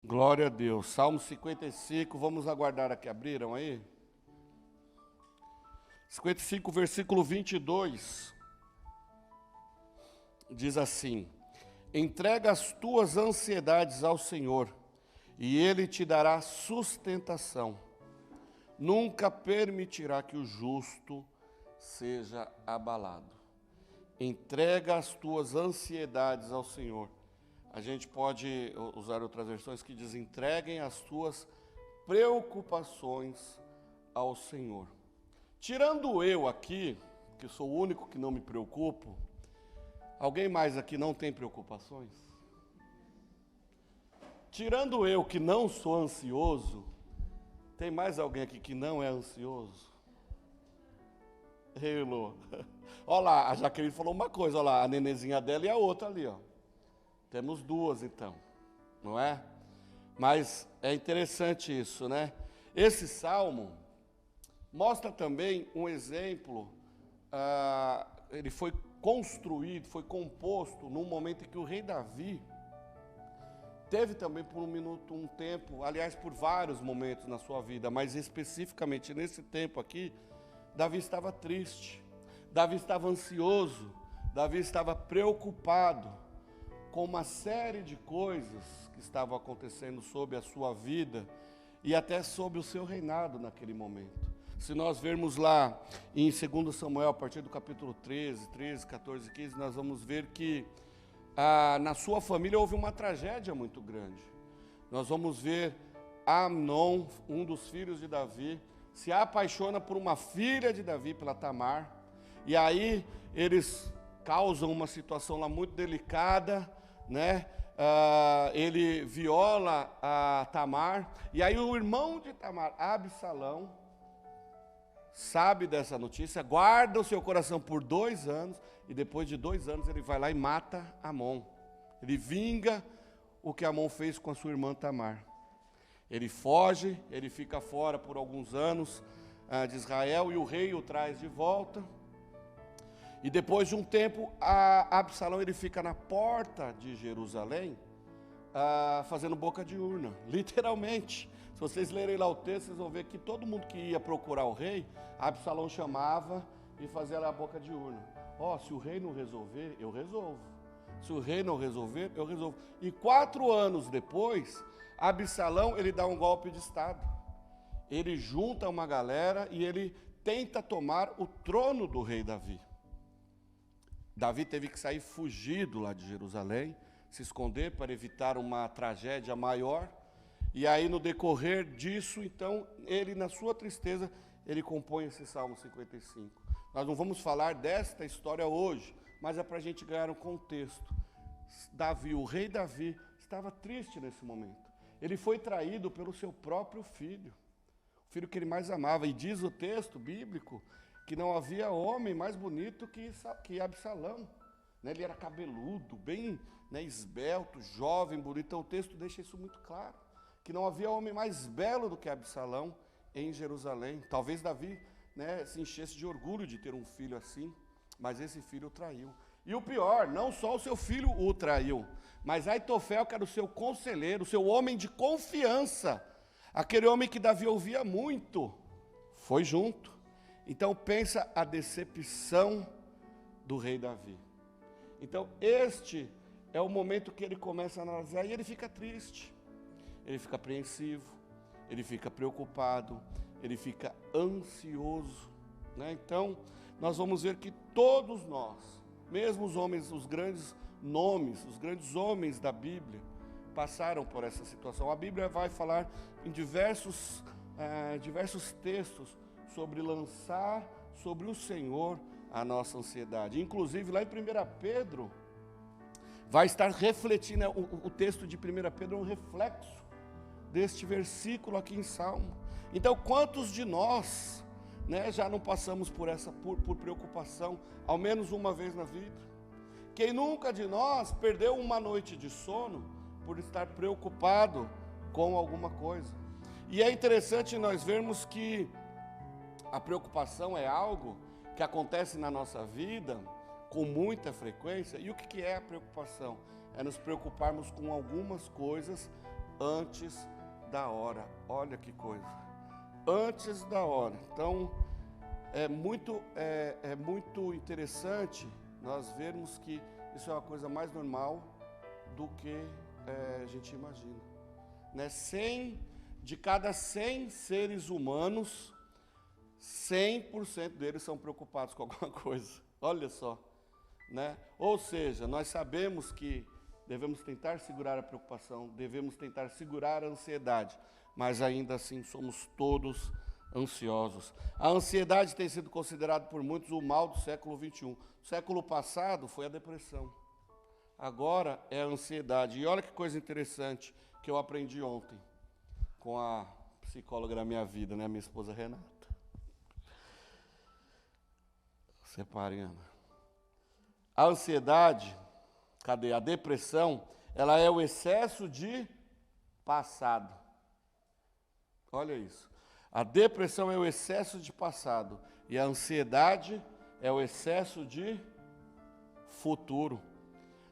Glória a Deus. Salmo 55, vamos aguardar aqui. Abriram aí? 55, versículo 22. Diz assim: entrega as tuas ansiedades ao Senhor, e Ele te dará sustentação. Nunca permitirá que o justo seja abalado. Entrega as tuas ansiedades ao Senhor. A gente pode usar outras versões que dizem: entreguem as tuas preocupações ao Senhor. Tirando eu aqui, que sou o único que não me preocupo, alguém mais aqui não tem preocupações? Tirando eu que não sou ansioso, tem mais alguém aqui que não é ansioso? Hello. Olha lá, a Jaqueline falou uma coisa, olha lá, a nenezinha dela e a outra ali, ó. Temos duas então, não é? Mas é interessante isso, né? Esse salmo mostra também um exemplo, ele foi construído, foi composto num momento em que o rei Davi teve também por um tempo, aliás, por vários momentos na sua vida, mas especificamente nesse tempo aqui, Davi estava triste, Davi estava ansioso, Davi estava preocupado com uma série de coisas que estavam acontecendo sobre a sua vida e até sobre o seu reinado naquele momento. Se nós vermos lá em 2 Samuel, a partir do capítulo 13, 14, 15, nós vamos ver que na sua família houve uma tragédia muito grande. Nós vamos ver Amnon, um dos filhos de Davi, se apaixona por uma filha de Davi, pela Tamar, e aí eles causam uma situação lá muito delicada, né? Ele viola a Tamar, e aí o irmão de Tamar, Absalão, sabe dessa notícia, guarda o seu coração por 2 anos, e depois de 2 anos ele vai lá e mata Amon. Ele vinga o que Amon fez com a sua irmã Tamar. Ele foge, ele fica fora por alguns anos de Israel, e o rei o traz de volta. E depois de um tempo, Absalão ele fica na porta de Jerusalém, fazendo boca de urna, literalmente. Se vocês lerem lá o texto, vocês vão ver que todo mundo que ia procurar o rei, Absalão chamava e fazia lá a boca de urna. Se o rei não resolver, eu resolvo. Se o rei não resolver, eu resolvo. E 4 anos depois, Absalão ele dá um golpe de estado. Ele junta uma galera e ele tenta tomar o trono do rei Davi. Davi teve que sair fugido lá de Jerusalém, se esconder para evitar uma tragédia maior. E aí no decorrer disso, então, ele na sua tristeza, ele compõe esse Salmo 55. Nós não vamos falar desta história hoje, mas é para a gente ganhar um contexto. Davi, o rei Davi, estava triste nesse momento. Ele foi traído pelo seu próprio filho, o filho que ele mais amava. E diz o texto bíblico que não havia homem mais bonito que Absalão. Ele era cabeludo, bem esbelto, jovem, bonito. Então o texto deixa isso muito claro, que não havia homem mais belo do que Absalão em Jerusalém. Talvez Davi se enchesse de orgulho de ter um filho assim, mas esse filho o traiu. E o pior, não só o seu filho o traiu, mas Aitofel, que era o seu conselheiro, o seu homem de confiança, aquele homem que Davi ouvia muito, foi junto. Então pensa a decepção do rei Davi. Então este é o momento que ele começa a analisar e ele fica triste, ele fica apreensivo, ele fica preocupado, ele fica ansioso, Então nós vamos ver que todos nós, mesmo os homens, os grandes nomes, os grandes homens da Bíblia, passaram por essa situação. A Bíblia vai falar em diversos textos sobre lançar sobre o Senhor a nossa ansiedade. Inclusive lá em 1 Pedro, vai estar refletindo, o texto de 1 Pedro é um reflexo deste versículo aqui em Salmo. Então quantos de nós já não passamos por preocupação, ao menos uma vez na vida? Quem nunca de nós perdeu uma noite de sono por estar preocupado com alguma coisa? E é interessante nós vermos que a preocupação é algo que acontece na nossa vida com muita frequência. E o que é a preocupação? É nos preocuparmos com algumas coisas antes da hora. Olha que coisa. Antes da hora. Então, é muito interessante nós vermos que isso é uma coisa mais normal do que a gente imagina. Né? De cada 100 seres humanos, 100% deles são preocupados com alguma coisa. Olha só. Né? Ou seja, nós sabemos que devemos tentar segurar a preocupação, devemos tentar segurar a ansiedade, mas ainda assim somos todos ansiosos. A ansiedade tem sido considerada por muitos o mal do século XXI. No século passado foi a depressão, agora é a ansiedade. E olha que coisa interessante que eu aprendi ontem com a psicóloga da minha vida, né? Minha esposa Renata. Separe, Ana. A ansiedade, a depressão, ela é o excesso de passado. Olha isso. A depressão é o excesso de passado e a ansiedade é o excesso de futuro.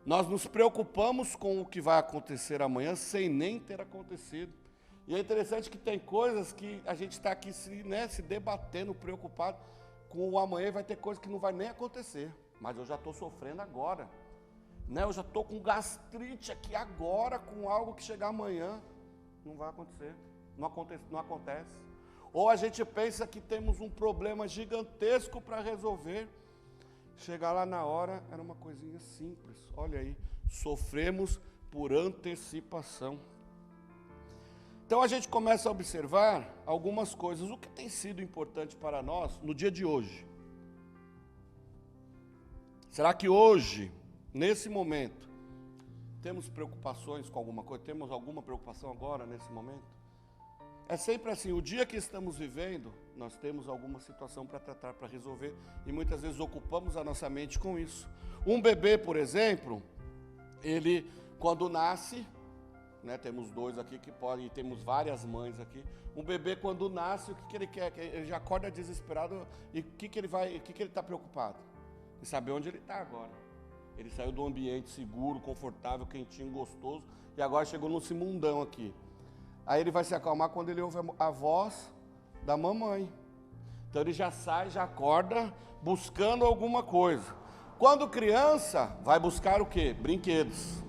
Nós nos preocupamos com o que vai acontecer amanhã sem nem ter acontecido. E é interessante que tem coisas que a gente está aqui se debatendo, preocupado com o amanhã, e vai ter coisa que não vai nem acontecer. Mas eu já estou sofrendo agora. Né? Eu já estou com gastrite aqui agora, com algo que chegar amanhã. Não vai acontecer. Não acontece. Ou a gente pensa que temos um problema gigantesco para resolver. Chegar lá na hora, era uma coisinha simples. Olha aí, sofremos por antecipação. Então a gente começa a observar algumas coisas. O que tem sido importante para nós no dia de hoje? Será que hoje, nesse momento, temos preocupações com alguma coisa? Temos alguma preocupação agora, nesse momento? É sempre assim, o dia que estamos vivendo, nós temos alguma situação para tratar, para resolver, e muitas vezes ocupamos a nossa mente com isso. Um bebê, por exemplo, ele, quando nasce, né, temos dois aqui que podem, e temos várias mães aqui, um bebê quando nasce, o que ele quer? Ele já acorda desesperado, e o que ele está preocupado? Em saber onde ele está agora. Ele saiu do ambiente seguro, confortável, quentinho, gostoso, e agora chegou nesse mundão aqui. Aí ele vai se acalmar quando ele ouve a voz da mamãe. Então ele já sai, já acorda, buscando alguma coisa. Quando criança, vai buscar o quê? Brinquedos.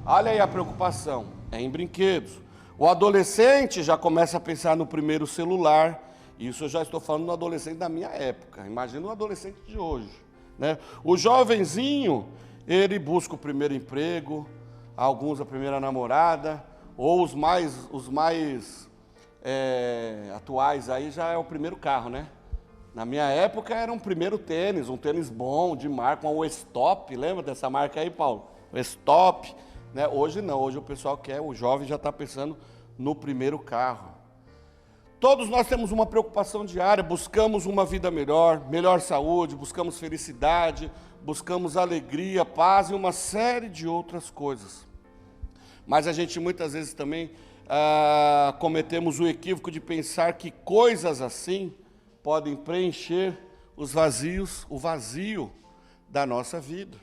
Olha aí a preocupação, é em brinquedos. O adolescente já começa a pensar no primeiro celular. Isso eu já estou falando do adolescente da minha época. Imagina o adolescente de hoje. Né? O jovenzinho, ele busca o primeiro emprego, alguns a primeira namorada, ou os mais atuais aí já é o primeiro carro, né? Na minha época era um primeiro tênis, um tênis bom, de marca, um Stop, lembra dessa marca aí, Paulo? O Stop, né? Hoje não, hoje o pessoal quer, o jovem já está pensando no primeiro carro. Todos nós temos uma preocupação diária, buscamos uma vida melhor, melhor saúde, buscamos felicidade, buscamos alegria, paz e uma série de outras coisas. Mas a gente muitas vezes também cometemos o equívoco de pensar que coisas assim podem preencher o vazio da nossa vida.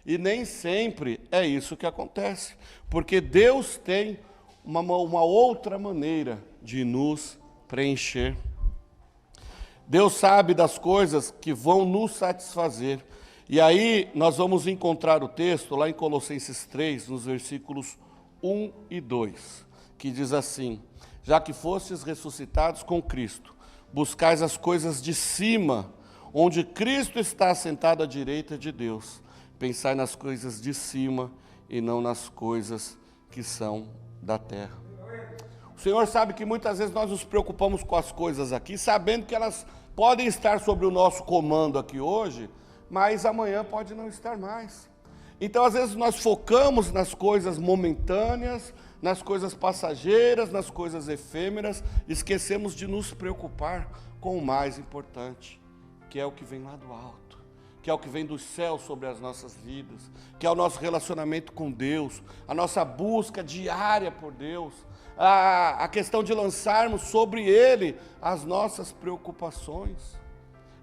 E nem sempre é isso que acontece, porque Deus tem uma outra maneira de nos preencher. Deus sabe das coisas que vão nos satisfazer. E aí nós vamos encontrar o texto lá em Colossenses 3, nos versículos 1 e 2, que diz assim: já que fostes ressuscitados com Cristo, buscais as coisas de cima, onde Cristo está assentado à direita de Deus. Pensai nas coisas de cima e não nas coisas que são da terra. O Senhor sabe que muitas vezes nós nos preocupamos com as coisas aqui, sabendo que elas podem estar sob o nosso comando aqui hoje, mas amanhã pode não estar mais. Então, às vezes, nós focamos nas coisas momentâneas, nas coisas passageiras, nas coisas efêmeras, esquecemos de nos preocupar com o mais importante, que é o que vem lá do alto, que é o que vem do céu sobre as nossas vidas, que é o nosso relacionamento com Deus, a nossa busca diária por Deus, a questão de lançarmos sobre Ele as nossas preocupações,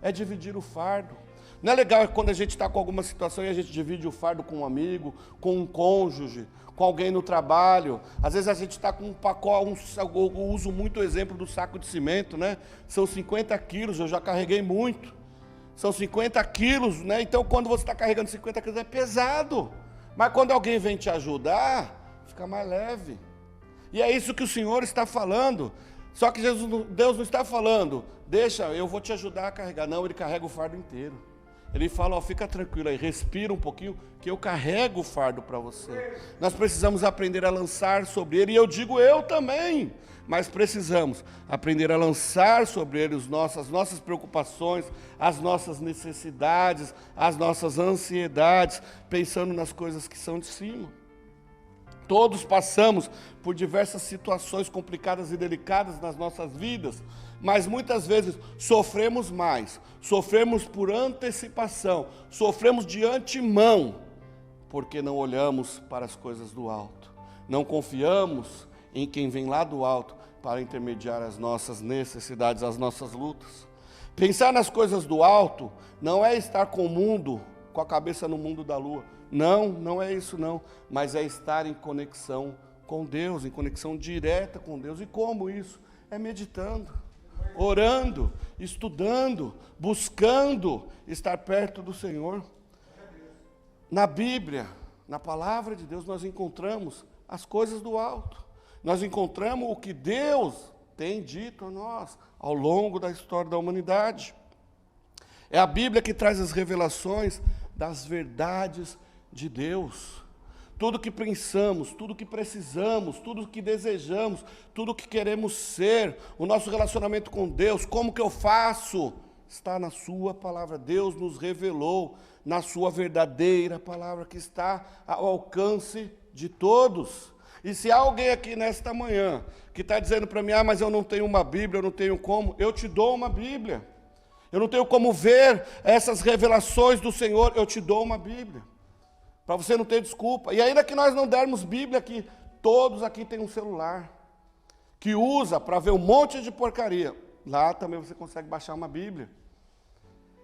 é dividir o fardo. Não é legal quando a gente está com alguma situação e a gente divide o fardo com um amigo, com um cônjuge, com alguém no trabalho. Às vezes a gente está com um pacote, eu uso muito o exemplo do saco de cimento, né? São 50 quilos, eu já carreguei muito. São 50 quilos, né? Então quando você está carregando 50 quilos é pesado. Mas quando alguém vem te ajudar, fica mais leve. E é isso que o Senhor está falando. Só que Deus não está falando, deixa, eu vou te ajudar a carregar. Não, Ele carrega o fardo inteiro. Ele fala, ó, fica tranquilo aí, respira um pouquinho, que eu carrego o fardo para você. Nós precisamos aprender a lançar sobre Ele, e eu digo eu também, mas precisamos aprender a lançar sobre Ele as nossas preocupações, as nossas necessidades, as nossas ansiedades, pensando nas coisas que são de cima. Todos passamos por diversas situações complicadas e delicadas nas nossas vidas, mas muitas vezes sofremos mais, sofremos por antecipação, sofremos de antemão, porque não olhamos para as coisas do alto, não confiamos em quem vem lá do alto para intermediar as nossas necessidades, as nossas lutas. Pensar nas coisas do alto não é estar com o mundo, com a cabeça no mundo da lua. Não, não é isso não, mas é estar em conexão com Deus, em conexão direta com Deus. E como isso? É meditando, orando, estudando, buscando estar perto do Senhor. Na Bíblia, na palavra de Deus, nós encontramos as coisas do alto. Nós encontramos o que Deus tem dito a nós ao longo da história da humanidade. É a Bíblia que traz as revelações das verdades de Deus. Tudo que pensamos, tudo que precisamos, tudo que desejamos, tudo que queremos ser, o nosso relacionamento com Deus, como que eu faço, está na sua palavra. Deus nos revelou na sua verdadeira palavra, que está ao alcance de todos. E se há alguém aqui nesta manhã que está dizendo para mim, mas eu não tenho uma Bíblia, eu não tenho como, eu te dou uma Bíblia. Eu não tenho como ver essas revelações do Senhor, eu te dou uma Bíblia. Para você não ter desculpa. E ainda que nós não dermos Bíblia aqui, todos aqui têm um celular, que usa para ver um monte de porcaria. Lá também você consegue baixar uma Bíblia.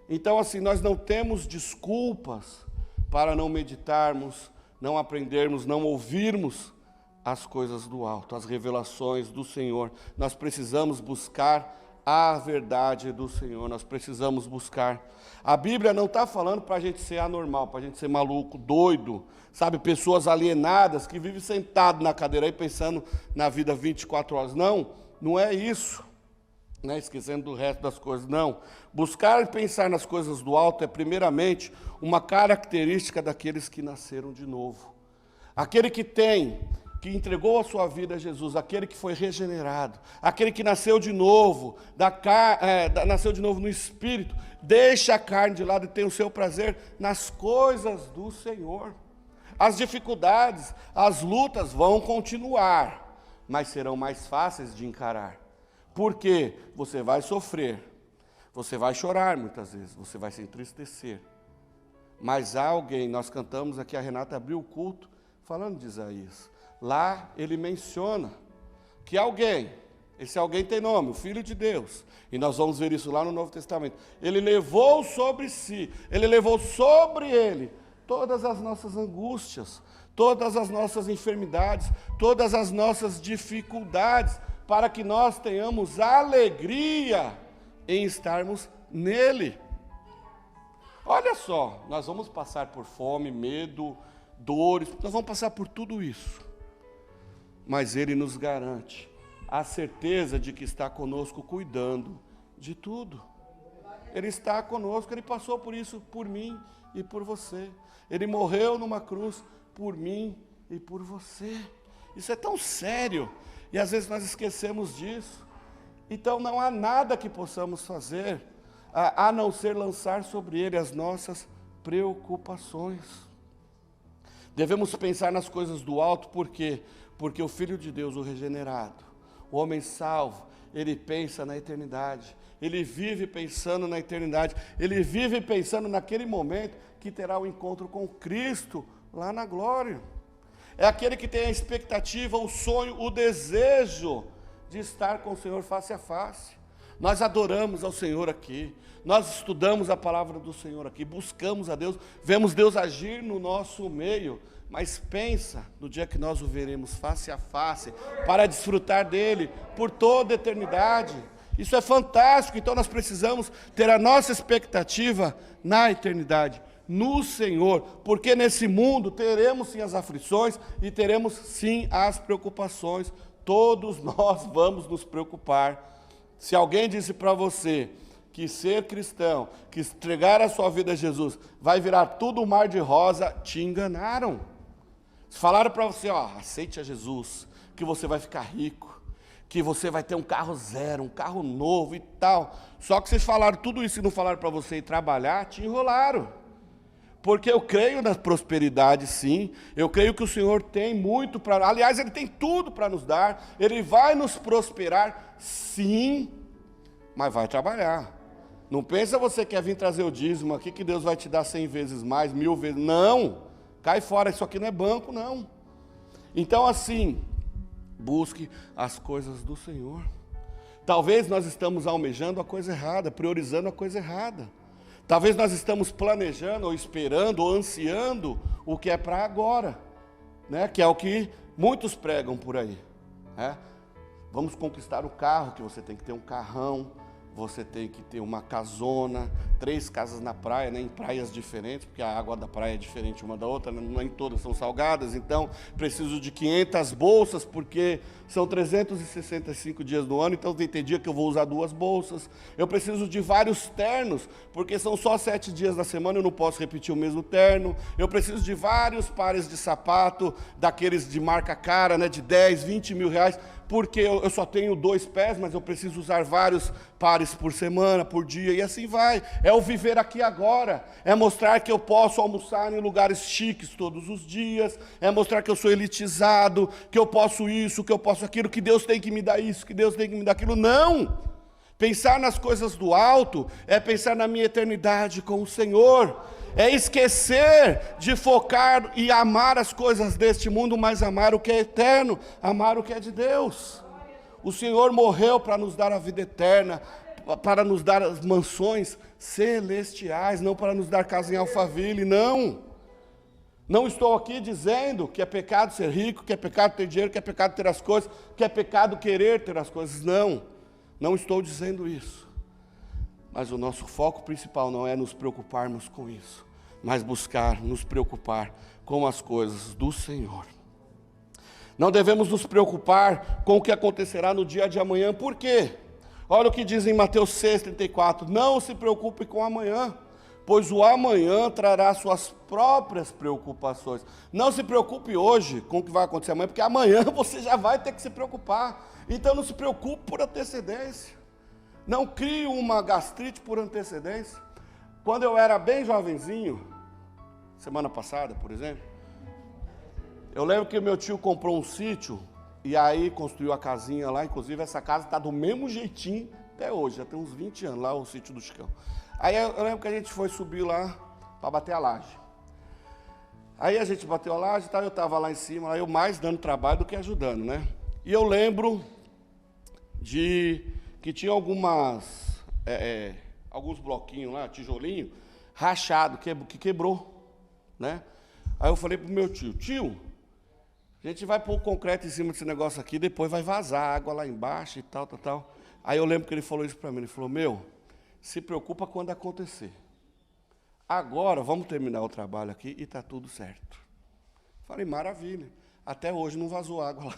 Então assim, nós não temos desculpas para não meditarmos, não aprendermos, não ouvirmos as coisas do alto, as revelações do Senhor. Nós precisamos buscar a verdade do Senhor, nós precisamos buscar. A Bíblia não está falando para a gente ser anormal, para a gente ser maluco, doido, sabe, pessoas alienadas que vivem sentado na cadeira aí pensando na vida 24 horas. Não, não é isso, né? Esquecendo do resto das coisas, não. Buscar e pensar nas coisas do alto é primeiramente uma característica daqueles que nasceram de novo. Aquele que entregou a sua vida a Jesus, aquele que foi regenerado, aquele que nasceu de novo, nasceu de novo no Espírito, deixa a carne de lado e tem o seu prazer nas coisas do Senhor. As dificuldades, as lutas vão continuar, mas serão mais fáceis de encarar. Porque você vai sofrer, você vai chorar muitas vezes, você vai se entristecer. Mas há alguém, nós cantamos aqui, a Renata abriu o culto, falando de Isaías. Lá ele menciona que alguém, esse alguém tem nome, o Filho de Deus, e nós vamos ver isso lá no Novo Testamento. Ele levou sobre si, ele levou sobre ele todas as nossas angústias, todas as nossas enfermidades, todas as nossas dificuldades, para que nós tenhamos alegria em estarmos nele. Olha só, nós vamos passar por fome, medo, dores, nós vamos passar por tudo isso. Mas Ele nos garante a certeza de que está conosco cuidando de tudo. Ele está conosco, Ele passou por isso por mim e por você. Ele morreu numa cruz por mim e por você. Isso é tão sério e às vezes nós esquecemos disso. Então não há nada que possamos fazer a não ser lançar sobre Ele as nossas preocupações. Devemos pensar nas coisas do alto, por quê? Porque o Filho de Deus, o regenerado, o homem salvo, ele pensa na eternidade, ele vive pensando na eternidade, ele vive pensando naquele momento que terá o encontro com Cristo lá na glória. É aquele que tem a expectativa, o sonho, o desejo de estar com o Senhor face a face. Nós adoramos ao Senhor aqui, nós estudamos a palavra do Senhor aqui, buscamos a Deus, vemos Deus agir no nosso meio, mas pensa no dia que nós o veremos face a face, para desfrutar dele por toda a eternidade. Isso é fantástico, então nós precisamos ter a nossa expectativa na eternidade, no Senhor, porque nesse mundo teremos sim as aflições e teremos sim as preocupações, todos nós vamos nos preocupar. Se alguém disse para você que ser cristão, que entregar a sua vida a Jesus, vai virar tudo um mar de rosa, te enganaram. Se falaram para você, aceite a Jesus, que você vai ficar rico, que você vai ter um carro zero, um carro novo e tal. Só que vocês falaram tudo isso e não falaram para você ir trabalhar, te enrolaram. Porque eu creio na prosperidade, sim. Eu creio que o Senhor tem muito para... Aliás, Ele tem tudo para nos dar. Ele vai nos prosperar, sim. Mas vai trabalhar. Não pensa você que quer vir trazer o dízimo aqui, que Deus vai te dar 100 vezes mais, 1000 vezes. Não. Cai fora, isso aqui não é banco, não. Então, assim, busque as coisas do Senhor. Talvez nós estamos almejando a coisa errada, priorizando a coisa errada. Talvez nós estamos planejando, ou esperando, ou ansiando o que é para agora, né? Que é o que muitos pregam por aí, né? Vamos conquistar o carro, que você tem que ter um carrão, você tem que ter uma casona, 3 casas na praia, né? Em praias diferentes, porque a água da praia é diferente uma da outra, nem todas são salgadas, então preciso de 500 bolsas, porque são 365 dias no ano, então tem dia que eu vou usar 2 bolsas. Eu preciso de vários ternos, porque são só 7 dias na semana, eu não posso repetir o mesmo terno. Eu preciso de vários pares de sapato, daqueles de marca cara, né? De 10, 20 mil reais, porque eu só tenho 2 pés, mas eu preciso usar vários pares por semana, por dia, e assim vai. É o viver aqui agora, é mostrar que eu posso almoçar em lugares chiques todos os dias, é mostrar que eu sou elitizado, que eu posso isso, que eu posso aquilo, que Deus tem que me dar isso, que Deus tem que me dar aquilo. Não! Pensar nas coisas do alto é pensar na minha eternidade com o Senhor. É esquecer de focar e amar as coisas deste mundo, mas amar o que é eterno, amar o que é de Deus. O Senhor morreu para nos dar a vida eterna, para nos dar as mansões celestiais, não para nos dar casa em Alphaville, não. Não estou aqui dizendo que é pecado ser rico, que é pecado ter dinheiro, que é pecado ter as coisas, que é pecado querer ter as coisas, não. Não estou dizendo isso. Mas o nosso foco principal não é nos preocuparmos com isso, mas buscar nos preocupar com as coisas do Senhor. Não devemos nos preocupar com o que acontecerá no dia de amanhã. Por quê? Olha o que diz em Mateus 6,34. Não se preocupe com amanhã, pois o amanhã trará suas próprias preocupações. Não se preocupe hoje com o que vai acontecer amanhã, porque amanhã você já vai ter que se preocupar. Então não se preocupe por antecedência. Não crie uma gastrite por antecedência. Quando eu era bem jovenzinho, semana passada, por exemplo, eu lembro que meu tio comprou um sítio e aí construiu a casinha lá. Inclusive essa casa está do mesmo jeitinho até hoje, já tem uns 20 anos lá, o sítio do Chicão. Aí eu lembro que a gente foi subir lá para bater a laje. Aí a gente bateu a laje e tal, eu estava lá em cima, lá eu mais dando trabalho do que ajudando, né? E eu lembro que tinha alguns bloquinhos lá, tijolinho, rachado, que quebrou, né? Aí eu falei pro meu tio, a gente vai pôr o concreto em cima desse negócio aqui, depois vai vazar água lá embaixo e tal. Aí eu lembro que ele falou isso para mim, ele falou, se preocupa quando acontecer. Agora vamos terminar o trabalho aqui e está tudo certo. Falei, maravilha, até hoje não vazou água lá,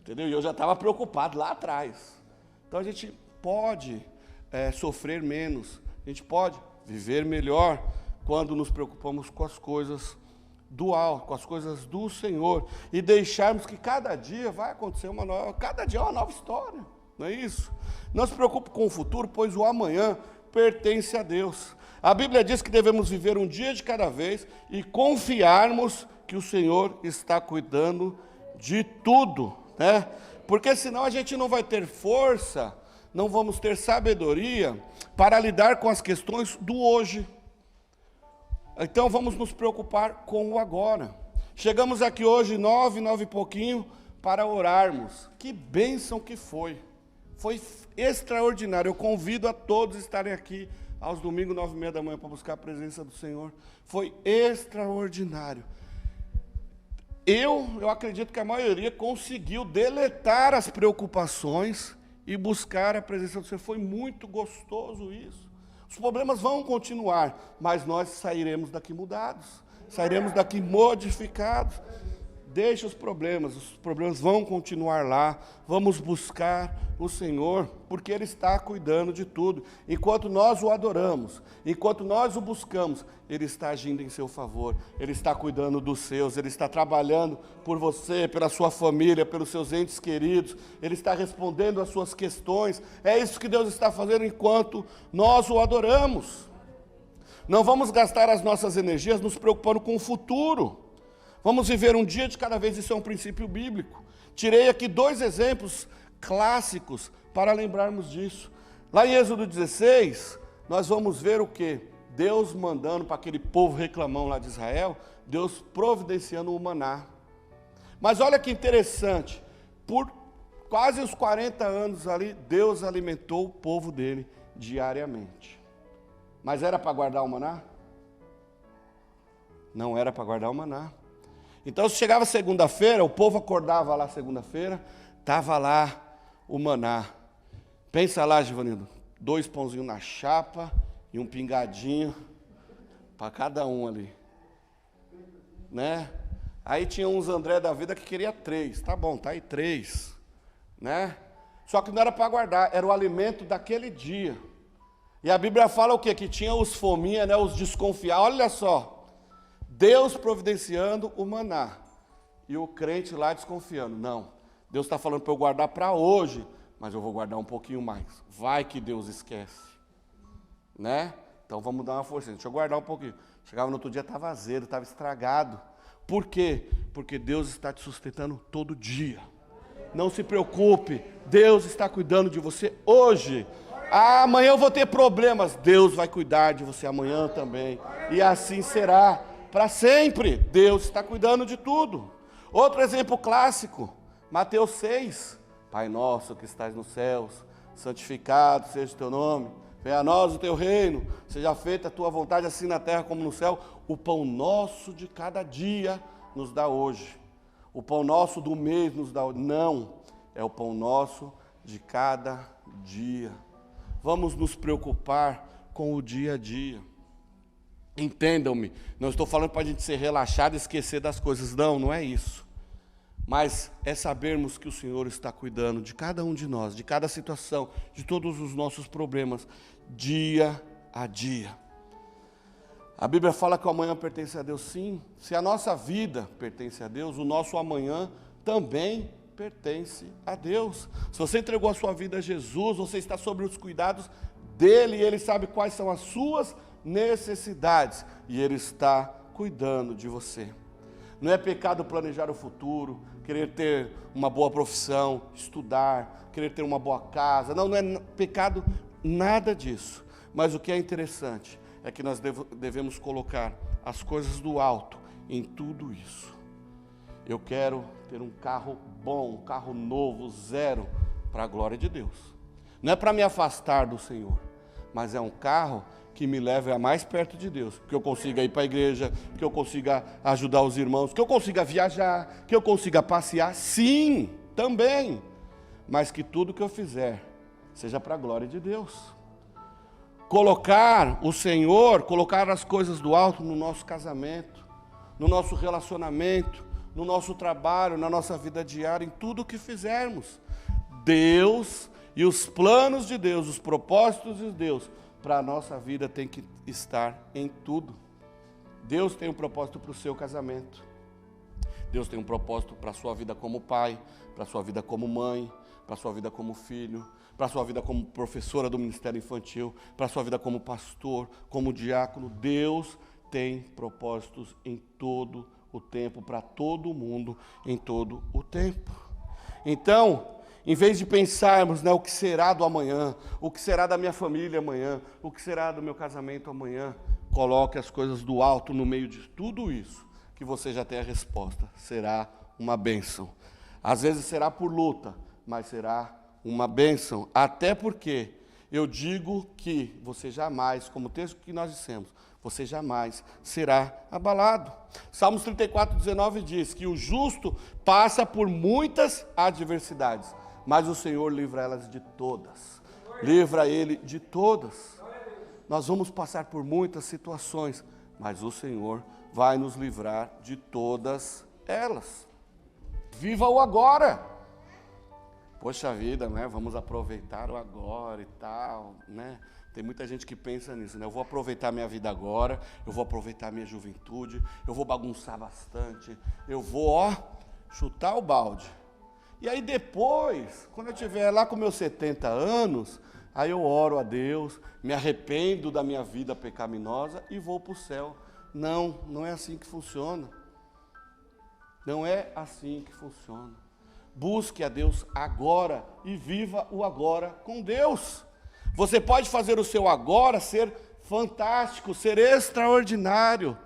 entendeu? E eu já estava preocupado lá atrás. Então a gente pode sofrer menos, a gente pode viver melhor quando nos preocupamos com as coisas do alto, com as coisas do Senhor, e deixarmos que cada dia vai acontecer cada dia é uma nova história, não é isso? Não se preocupe com o futuro, pois o amanhã pertence a Deus. A Bíblia diz que devemos viver um dia de cada vez e confiarmos que o Senhor está cuidando de tudo, né? Porque senão a gente não vai ter força, não vamos ter sabedoria para lidar com as questões do hoje. Então vamos nos preocupar com o agora. Chegamos aqui hoje 9 e pouquinho para orarmos. Que bênção que foi. Foi extraordinário. Eu convido a todos a estarem aqui aos domingos, 9h30 da manhã, para buscar a presença do Senhor. Foi extraordinário. Eu acredito que a maioria conseguiu deletar as preocupações e buscar a presença do Senhor. Foi muito gostoso isso. Os problemas vão continuar, mas nós sairemos daqui mudados, sairemos daqui modificados. Deixa os problemas vão continuar lá. Vamos buscar o Senhor, porque Ele está cuidando de tudo. Enquanto nós o adoramos, enquanto nós o buscamos, Ele está agindo em seu favor. Ele está cuidando dos seus, Ele está trabalhando por você, pela sua família, pelos seus entes queridos. Ele está respondendo às suas questões. É isso que Deus está fazendo enquanto nós o adoramos. Não vamos gastar as nossas energias nos preocupando com o futuro. Vamos viver um dia de cada vez, isso é um princípio bíblico. Tirei aqui 2 exemplos clássicos para lembrarmos disso. Lá em Êxodo 16, nós vamos ver o quê? Deus mandando para aquele povo reclamão lá de Israel, Deus providenciando o maná. Mas olha que interessante, por quase os 40 anos ali, Deus alimentou o povo dele diariamente. Mas era para guardar o maná? Não era para guardar o maná. Então, se chegava segunda-feira, o povo acordava lá segunda-feira, estava lá o maná. Pensa lá, Givanildo, 2 pãozinhos na chapa e um pingadinho para cada um ali. Né? Aí tinha uns André da vida que queria 3. Tá bom, tá aí 3. Né? Só que não era para guardar, era o alimento daquele dia. E a Bíblia fala o quê? Que tinha os fominha, né, os desconfiados. Olha só. Deus providenciando o maná, e o crente lá desconfiando. Não, Deus está falando para eu guardar para hoje, mas eu vou guardar um pouquinho mais. Vai que Deus esquece. Né? Então vamos dar uma força. Deixa eu guardar um pouquinho. Chegava no outro dia, estava azedo, estava estragado. Por quê? Porque Deus está te sustentando todo dia. Não se preocupe, Deus está cuidando de você hoje. Amanhã eu vou ter problemas, Deus vai cuidar de você amanhã também. E assim será. Para sempre, Deus está cuidando de tudo. Outro exemplo clássico, Mateus 6. Pai nosso que estás nos céus, santificado seja o teu nome. Venha a nós o teu reino, seja feita a tua vontade assim na terra como no céu. O pão nosso de cada dia nos dá hoje. O pão nosso do mês nos dá hoje. Não, é o pão nosso de cada dia. Vamos nos preocupar com o dia a dia. Entendam-me, não estou falando para a gente ser relaxado e esquecer das coisas, não é isso. Mas é sabermos que o Senhor está cuidando de cada um de nós, de cada situação, de todos os nossos problemas, dia a dia. A Bíblia fala que o amanhã pertence a Deus, sim. Se a nossa vida pertence a Deus, o nosso amanhã também pertence a Deus. Se você entregou a sua vida a Jesus, você está sob os cuidados dEle, e Ele sabe quais são as suas necessidades, e Ele está cuidando de você. Não é pecado planejar o futuro, querer ter uma boa profissão, estudar, querer ter uma boa casa. Não é pecado nada disso. Mas o que é interessante é que nós devemos colocar as coisas do alto em tudo isso. Eu quero ter um carro bom, um carro novo, zero, para a glória de Deus. Não é para me afastar do Senhor, mas é um carro que me leve a mais perto de Deus, que eu consiga ir para a igreja, que eu consiga ajudar os irmãos, que eu consiga viajar, que eu consiga passear, sim, também, mas que tudo que eu fizer seja para a glória de Deus. Colocar o Senhor, colocar as coisas do alto no nosso casamento, no nosso relacionamento, no nosso trabalho, na nossa vida diária, em tudo o que fizermos. Deus e os planos de Deus, os propósitos de Deus, para a nossa vida tem que estar em tudo. Deus tem um propósito para o seu casamento. Deus tem um propósito para a sua vida como pai, para a sua vida como mãe, para a sua vida como filho, para a sua vida como professora do Ministério Infantil, para a sua vida como pastor, como diácono. Deus tem propósitos em todo o tempo, para todo mundo, em todo o tempo. Então, em vez de pensarmos, o que será do amanhã, o que será da minha família amanhã, o que será do meu casamento amanhã, coloque as coisas do alto no meio de tudo isso, que você já tem a resposta. Será uma bênção. Às vezes será por luta, mas será uma bênção, até porque eu digo que você jamais, como o texto que nós dissemos, você jamais será abalado. Salmos 34:19 diz que o justo passa por muitas adversidades, mas o Senhor livra elas de todas. Livra ele de todas. Nós vamos passar por muitas situações, mas o Senhor vai nos livrar de todas elas. Viva o agora. Poxa vida, né? Vamos aproveitar o agora e tal, né? Tem muita gente que pensa nisso, né? Eu vou aproveitar minha vida agora, eu vou aproveitar minha juventude, eu vou bagunçar bastante, eu vou, chutar o balde. E aí depois, quando eu estiver lá com meus 70 anos, aí eu oro a Deus, me arrependo da minha vida pecaminosa e vou para o céu. Não, não é assim que funciona. Não é assim que funciona. Busque a Deus agora e viva o agora com Deus. Você pode fazer o seu agora ser fantástico, ser extraordinário,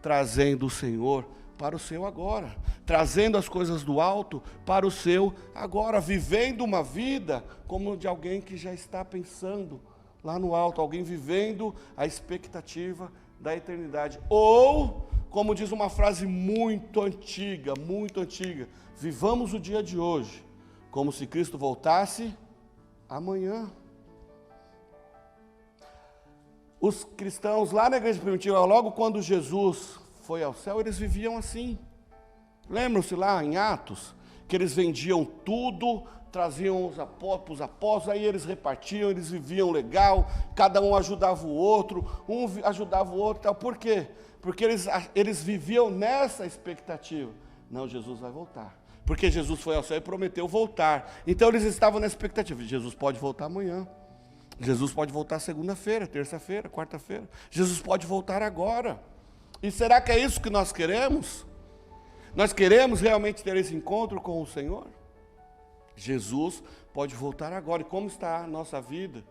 trazendo o Senhor para o seu agora, trazendo as coisas do alto para o seu agora, vivendo uma vida como de alguém que já está pensando lá no alto, alguém vivendo a expectativa da eternidade. Ou, como diz uma frase muito antiga, vivamos o dia de hoje como se Cristo voltasse amanhã. Os cristãos lá na igreja primitiva, logo quando Jesus foi ao céu, eles viviam assim. Lembram-se lá em Atos, que eles vendiam tudo, traziam os apóstolos, aí eles repartiam, eles viviam legal, cada um ajudava o outro, um ajudava o outro, tal. Por quê? Porque eles viviam nessa expectativa. Não, Jesus vai voltar. Porque Jesus foi ao céu e prometeu voltar. Então eles estavam na expectativa, Jesus pode voltar amanhã. Jesus pode voltar segunda-feira, terça-feira, quarta-feira. Jesus pode voltar agora. E será que é isso que nós queremos? Nós queremos realmente ter esse encontro com o Senhor? Jesus pode voltar agora. E como está a nossa vida?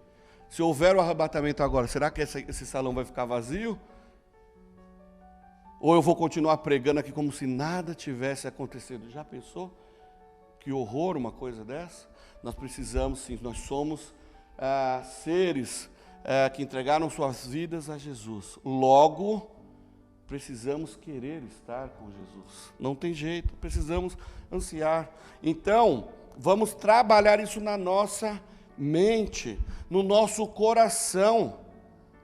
Se houver o arrebatamento agora, será que esse salão vai ficar vazio? Ou eu vou continuar pregando aqui como se nada tivesse acontecido? Já pensou? Que horror uma coisa dessa? Nós precisamos, sim, nós somos seres que entregaram suas vidas a Jesus. Logo, precisamos querer estar com Jesus. Não tem jeito, precisamos ansiar. Então, vamos trabalhar isso na nossa mente, no nosso coração,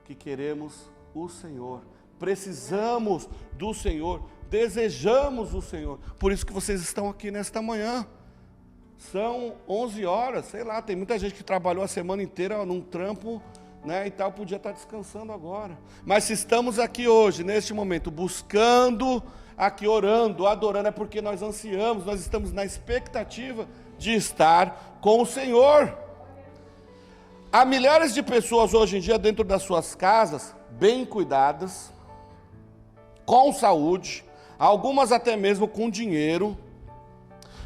que queremos o Senhor. Precisamos do Senhor, desejamos o Senhor. Por isso que vocês estão aqui nesta manhã. São 11 horas, sei lá, tem muita gente que trabalhou a semana inteira num trampo, né, e tal, podia estar descansando agora. Mas se estamos aqui hoje, neste momento, buscando, aqui orando, adorando, é porque nós ansiamos, nós estamos na expectativa de estar com o Senhor. Há milhares de pessoas hoje em dia dentro das suas casas, bem cuidadas, com saúde, algumas até mesmo com dinheiro,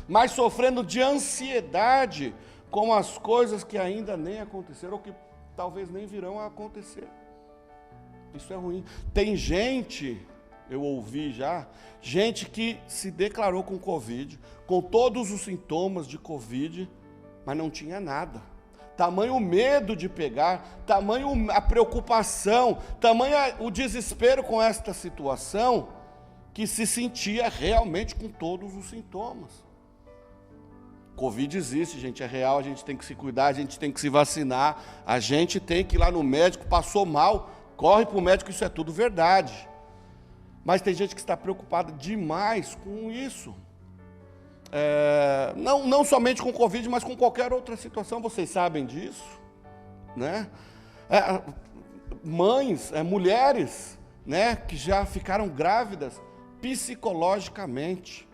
mas sofrendo de ansiedade com as coisas que ainda nem aconteceram ou que talvez nem virão a acontecer. Isso é ruim. Tem gente, eu ouvi já, gente que se declarou com Covid, com todos os sintomas de Covid, mas não tinha nada. Tamanho o medo de pegar, tamanho a preocupação, tamanho o desespero com esta situação, que se sentia realmente com todos os sintomas. Covid existe, gente, é real, a gente tem que se cuidar, a gente tem que se vacinar, a gente tem que ir lá no médico, passou mal, corre para o médico, isso é tudo verdade. Mas tem gente que está preocupada demais com isso. Não somente com Covid, mas com qualquer outra situação, vocês sabem disso, né? Mães, mulheres, né, que já ficaram grávidas psicologicamente,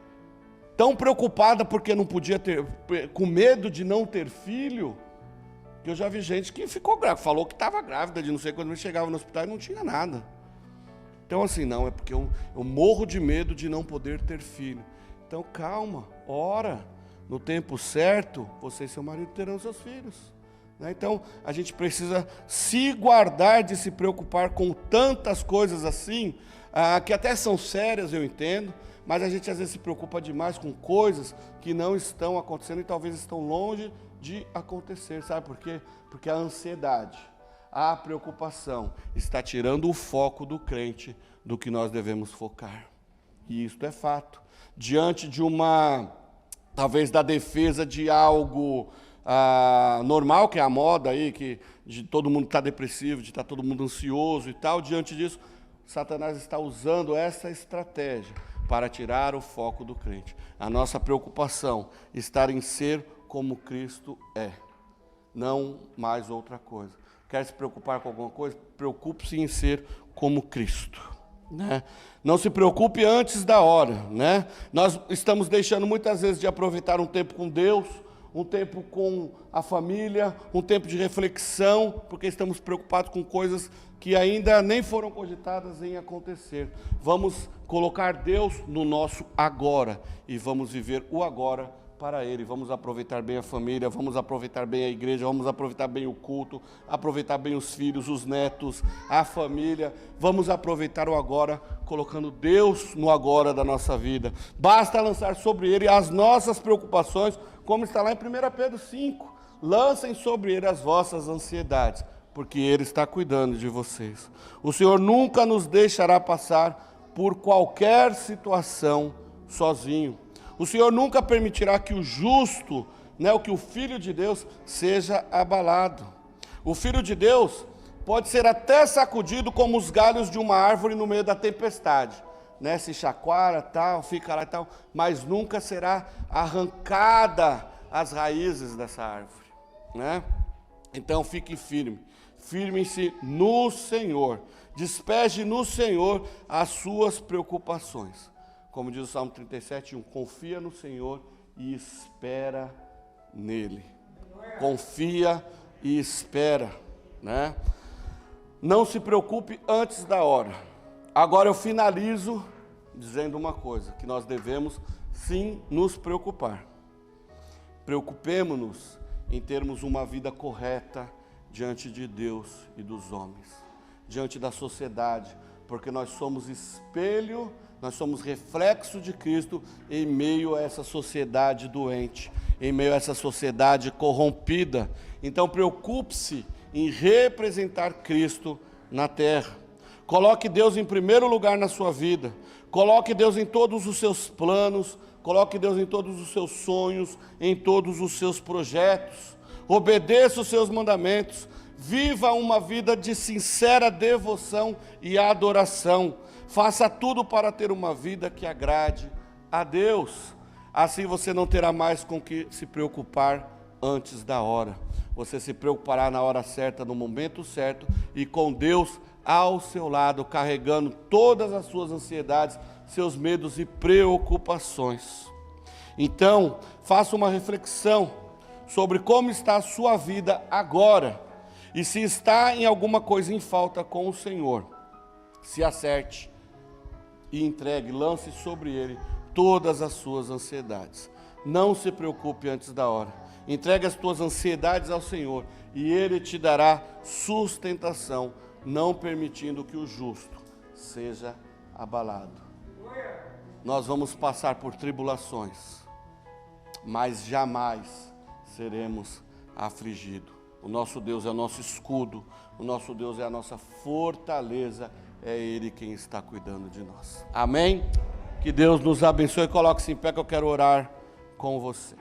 tão preocupada porque não podia ter, com medo de não ter filho, que eu já vi gente que ficou grávida, falou que estava grávida de não sei quando chegava no hospital e não tinha nada. Então assim, não, é porque eu morro de medo de não poder ter filho. Então calma, ora, no tempo certo, você e seu marido terão seus filhos. Né? Então a gente precisa se guardar de se preocupar com tantas coisas assim, que até são sérias, eu entendo, mas a gente às vezes se preocupa demais com coisas que não estão acontecendo e talvez estão longe de acontecer. Sabe por quê? Porque a ansiedade, a preocupação está tirando o foco do crente do que nós devemos focar. E isso é fato. Diante de talvez da defesa de algo normal, que é a moda aí, que de todo mundo estar depressivo, de estar todo mundo ansioso e tal, diante disso, Satanás está usando essa estratégia para tirar o foco do crente. A nossa preocupação está em ser como Cristo é, não mais outra coisa. Quer se preocupar com alguma coisa? Preocupe-se em ser como Cristo, né? Não se preocupe antes da hora, né? Nós estamos deixando muitas vezes de aproveitar um tempo com Deus, um tempo com a família, um tempo de reflexão, porque estamos preocupados com coisas que ainda nem foram cogitadas em acontecer. Vamos colocar Deus no nosso agora e vamos viver o agora para Ele. Vamos aproveitar bem a família, vamos aproveitar bem a igreja, vamos aproveitar bem o culto, aproveitar bem os filhos, os netos, a família. Vamos aproveitar o agora, colocando Deus no agora da nossa vida. Basta lançar sobre Ele as nossas preocupações, como está lá em 1 Pedro 5. Lancem sobre Ele as vossas ansiedades, porque Ele está cuidando de vocês. O Senhor nunca nos deixará passar por qualquer situação sozinho. O Senhor nunca permitirá que o justo, que o Filho de Deus, seja abalado. O Filho de Deus pode ser até sacudido como os galhos de uma árvore no meio da tempestade. Se chacoalha, tal, fica lá e tal, mas nunca será arrancada as raízes dessa árvore, né? Então fique firme, firme-se no Senhor, despeje no Senhor as suas preocupações. Como diz o Salmo 37:1, confia no Senhor e espera nele. Confia e espera, né? Não se preocupe antes da hora. Agora eu finalizo dizendo uma coisa, que nós devemos sim nos preocupar. Preocupemo-nos em termos uma vida correta diante de Deus e dos homens, diante da sociedade, porque nós somos espelho, nós somos reflexo de Cristo em meio a essa sociedade doente, em meio a essa sociedade corrompida. Então preocupe-se em representar Cristo na terra. Coloque Deus em primeiro lugar na sua vida. Coloque Deus em todos os seus planos. Coloque Deus em todos os seus sonhos, em todos os seus projetos. Obedeça os seus mandamentos. Viva uma vida de sincera devoção e adoração. Faça tudo para ter uma vida que agrade a Deus. Assim você não terá mais com que se preocupar antes da hora. Você se preocupará na hora certa, no momento certo, e com Deus ao seu lado, carregando todas as suas ansiedades, seus medos e preocupações. Então, faça uma reflexão sobre como está a sua vida agora, e se está em alguma coisa em falta com o Senhor, se acerte e entregue, lance sobre Ele todas as suas ansiedades. Não se preocupe antes da hora. Entregue as tuas ansiedades ao Senhor e Ele te dará sustentação, não permitindo que o justo seja abalado. Nós vamos passar por tribulações, mas jamais seremos afligidos. O nosso Deus é o nosso escudo, o nosso Deus é a nossa fortaleza, é Ele quem está cuidando de nós. Amém? Que Deus nos abençoe. Coloque-se em pé que eu quero orar com você.